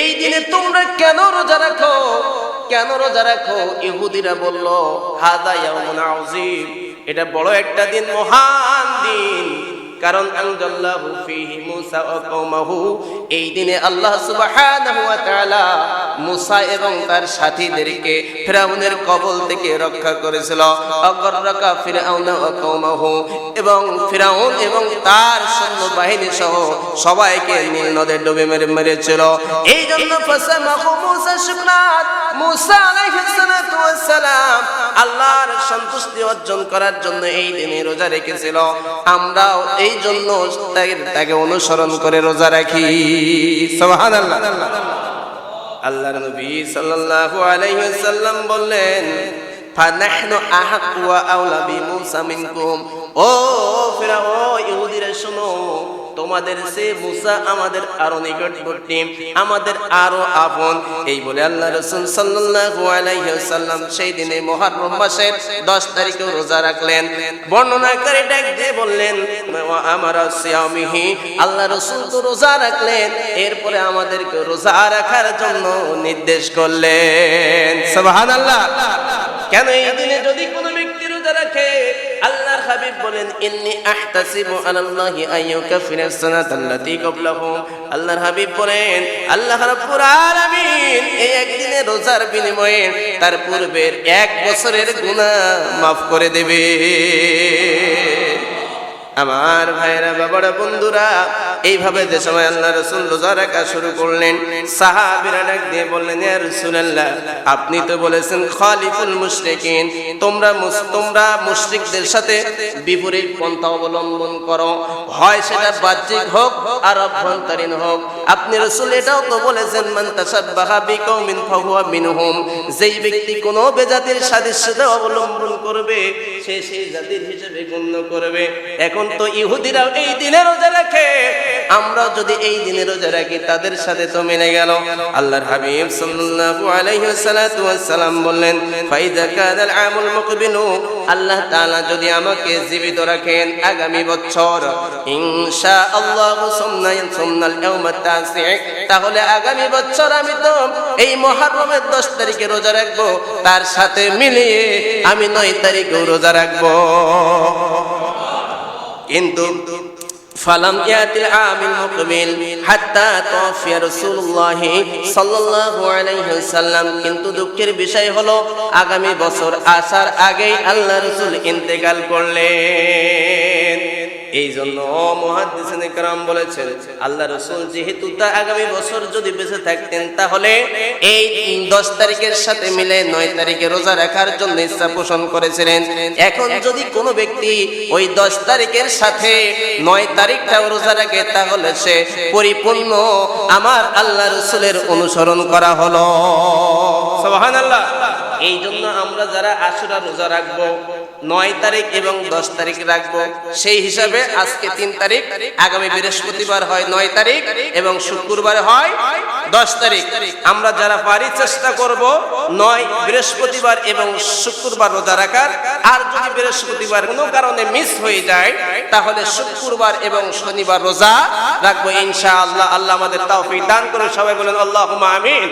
এই দিনে তোমরা কেন রোজা রাখো, কেন রোজা রাখো? ইহুদিরা বলল হাদা ইয়াউমুন আযীম, এটা বড় একটা দিন, মহান দিন। কারণ আনজাল্লাহু ফীহি মূসা ওয়া কওমাহু, এই দিনে আল্লাহ সুবহানাহু ওয়া তাআলা মূসা এবং তার সাথীদেরকে ফিরআউনের কবল থেকে রক্ষা করেছিল। আগাররাকা ফিরআউনা ওয়া কওমাহু, এবং ফিরআউন এবং তার সৈন্যবাহিনী সহ সবাইকে নীল নদে ডুবে মেরেছিল। এই জন্য ফাসামাহু মূসা শুকরাত, মূসা আলাইহিস সালাতু ওয়াস সালাম আল্লাহর সন্তুষ্টি অর্জন করার জন্য এই দিনে রোজা রেখেছিল। আমরাও এই জন্য তাকে অনুসরণ করে রোজা রাখি। সুবহানাল্লাহ। আল্লাহর নবী সাল্লাল্লাহু আলাইহি ওয়াসাল্লাম বললেন ফানাহনু আহাক্কু ওয়া আওলা বিমূসা মিনকুম, ও ফিরআউন ইহুদিরা শোনো, তোমাদের সে মূসা আমাদের আরো নিকটবর্তী, আমাদের আরো আপন। এই বলে আল্লাহ রাসূল সাল্লাল্লাহু আলাইহি ওয়াসাল্লাম সেই দিনে মুহররম মাসের 10 তারিখে রোজা রাখলেন। বর্ণনাকারী ডাক দিয়ে বললেন ওয়া আমারা সিয়ামিহি, আল্লাহ রাসূল তো রোজা রাখলেন, এরপরে আমাদেরকে রোজা রাখার জন্য নির্দেশ করলেন। সুবহানাল্লাহ। কেন এই দিনে যদি কোনো ব্যক্তি রোজা রাখে, আল্লাহর হাবিব বলেন ইন্নী আহতাসিবু আলাল্লাহি আইয়ুকাফিরাস সানাতাল্লাতী ক্বাবলাহু, আল্লাহর হাবিব বলেন আল্লাহ রাব্বুল আলামিন এই একদিনে রোজার বিনিময়ে তার পূর্বের 1 বছরের গুনাহ মাফ করে দেবে। আমার ভাইরা, বাবারা, বন্ধুরা, এইভাবে যে সময় আল্লাহ রাসূল রোজা রাখা শুরু করলেন, সাহাবীরা ডাক দিয়ে বললেন ইয়া রাসূলুল্লাহ, আপনি তো বলেছেন খালিফুল মুশরিকিন, তোমরা মুশরিকদের সাথে বিপরীত পন্থা অবলম্বন করো, হয় সেটা বাহ্যিক হোক আর অভ্যন্তরীণ হোক। আপনি রাসূল এটাও তো বলেছেন মান তাশাব্বাহা বিকওমিন ফাহুয়া মিনহুম, যেই ব্যক্তি কোনো বেজাতির সাদৃশ্যতা অবলম্বন করবে সে সেই জাতির হিসেবে গণ্য করবে। এখন তো ইহুদিরাও এই দিনে রোজা রাখে, আমরা যদি এই দিনে রোজা রাখি তাদের সাথে তো মিলে গেল। আল্লাহর হাবিব সাল্লাল্লাহু আলাইহি ওয়াসাল্লাম বললেন ফাইযা কানাল আমুল মুকবিলু, আল্লাহ তাআলা যদি আমাকে জীবিত রাখেন আগামী বছর ইনশাআল্লাহ সুন্নাল ইয়াউমাত তাসি', তাহলে আগামী বছর আমি তো এই মুহররমের 10 তারিখে রোজা রাখবো, তার সাথে মিলিয়ে আমি 9 তারিখে রোজা রাখবো। কিন্তু ফালাম ইয়াতিল আমিল মুকবিল হাত্তা তাওফিয়া রাসূলুল্লাহ সাল্লাল্লাহু আলাইহি ওয়াসাল্লাম, কিন্তু দুঃখের বিষয় হলো আগামী বছর আসার আগেই আল্লাহ রাসূল ইন্তেকাল করলেন। এই জন্য মুহাদ্দিসিনে কেরাম বলেছেন আল্লাহ রাসূল যেহেতু তা আগামী বছর যদি বেঁচে থাকতেন তাহলে এই 10 তারিখের সাথে মিলে 9 তারিখে রোজা রাখার জন্য ইচ্ছা পোষণ করেছিলেন। এখন যদি কোনো ব্যক্তি ওই 10 তারিখের সাথে 9 তারিখটাও রোজা রাখে তাহলে সে পরিপূর্ণ আমার আল্লাহ রাসূলের অনুসরণ করা হলো। সুবহানাল্লাহ। এই জন্য আমরা যারা আশুরা রোজা রাখবো 9 তারিখ এবং 10 তারিখ রাখবো, সেই হিসাবে আজকে 3 তারিখ, আগামী বৃহস্পতিবার হয় 9 তারিখ এবং শুক্রবার হয় 10 তারিখ। আমরা যারা পারি চেষ্টা করব 9 বৃহস্পতিবার এবং শুক্রবার রোজা রাখার, আর যদি বৃহস্পতিবার কোনো কারণে মিস হয়ে যায় তাহলে শুক্রবার এবং শনিবার রোজা রাখবো ইনশাআল্লাহ। আল্লাহ আমাদের তৌফিক দান করুন। সবাই বলেন আল্লাহুম্মা আমিন।